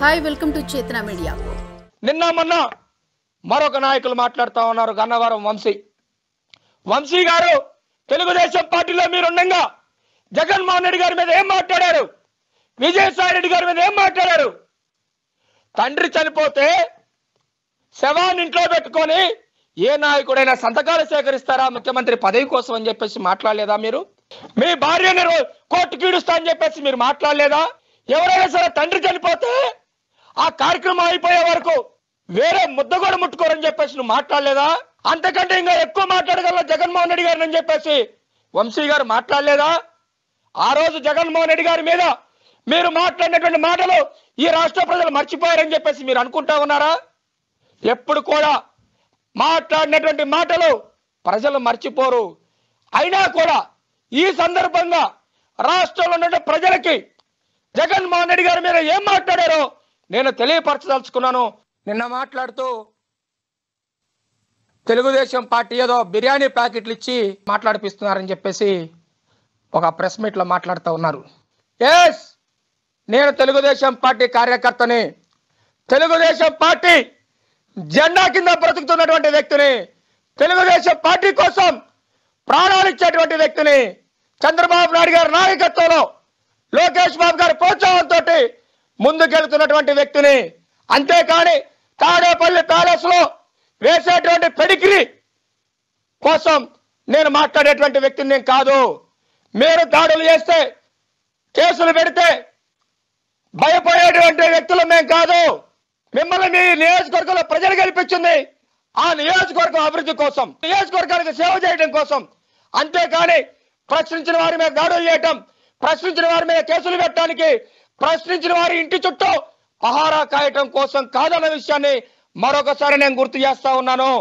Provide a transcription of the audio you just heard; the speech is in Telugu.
హాయ్ వెల్కమ్ టు చేతన మీడియా. నిన్న మొన్న మరొక నాయకులు మాట్లాడుతూ ఉన్నారు. గన్నవరం వంశీ గారు తెలుగుదేశం పార్టీలో మీరుండగా జగన్మోహన్ రెడ్డి గారి మీద ఏం మాట్లాడారు, విజయసాయి రెడ్డి గారి మీద ఏం మాట్లాడారు? తండ్రి చనిపోతే శవాన్ని ఇంట్లో పెట్టుకొని ఏ నాయకుడైనా సంతకాలు సేకరిస్తారా ముఖ్యమంత్రి పదవి కోసం అని చెప్పేసి మాట్లాడలేదా? మీరు మీ భార్యని కోర్టుకి ఈడుస్తా అని చెప్పేసి మీరు మాట్లాడలేదా? ఎవరైనా సరే తండ్రి చనిపోతే ఆ కార్యక్రమం అయిపోయే వరకు వేరే ముద్ద కూడా ముట్టుకోరని చెప్పేసి నువ్వు మాట్లాడలేదా? అంతకంటే ఇంకా ఎక్కువ మాట్లాడగల జగన్మోహన్ రెడ్డి గారిని అని చెప్పేసి వంశీ గారు మాట్లాడలేదా? ఆ రోజు జగన్మోహన్ రెడ్డి గారి మీద మీరు మాట్లాడినటువంటి మాటలు ఈ రాష్ట్ర ప్రజలు మర్చిపోయారని చెప్పేసి మీరు అనుకుంటా ఉన్నారా? ఎప్పుడు కూడా మాట్లాడినటువంటి మాటలు ప్రజలు మర్చిపోరు. అయినా కూడా ఈ సందర్భంగా రాష్ట్రంలో ఉన్న ప్రజలకి జగన్మోహన్ రెడ్డి గారి మీద ఏం మాట్లాడారో నేను తెలియపరచదలుచుకున్నాను. నిన్న మాట్లాడుతూ తెలుగుదేశం పార్టీ ఏదో బిర్యానీ ప్యాకెట్లు ఇచ్చి మాట్లాడిపిస్తున్నారని చెప్పేసి ఒక ప్రెస్ మీట్లో మాట్లాడుతూ ఉన్నారు. ఎస్, నేను తెలుగుదేశం పార్టీ కార్యకర్తని, తెలుగుదేశం పార్టీ జెండా కింద బ్రతుకుతున్నటువంటి వ్యక్తిని, తెలుగుదేశం పార్టీ కోసం ప్రాణాలు ఇచ్చేటువంటి వ్యక్తిని, చంద్రబాబు నాయుడు గారి నాయకత్వంలో లోకేష్ బాబు గారి ప్రోత్సాహంతో ముందుకెళ్తున్నటువంటి వ్యక్తిని. అంతేకాని తాడేపల్లి ప్యాలెస్ లో వేసేటువంటి పెడిగ్రీ కోసం నేను మాట్లాడేటువంటి వ్యక్తిని నేను కాదు. మీరు దాడులు చేస్తే, కేసులు పెడితే భయపడేటువంటి వ్యక్తులు మేము కాదు. మిమ్మల్ని మీ నియోజకవర్గంలో ప్రజలు గెలిపించింది ఆ నియోజకవర్గం అభివృద్ధి కోసం, నియోజకవర్గానికి సేవ చేయడం కోసం. అంతేకాని ప్రశ్నించిన వారి మీద దాడులు చేయటం, ప్రశ్నించిన వారి మీద కేసులు పెట్టడానికి, ప్రశ్నించిన వారి ఇంటి చుట్టూ పహారా కాయటం కోసం కాదన్న విషయాన్ని మరొకసారి నేను గుర్తు చేస్తా ఉన్నాను.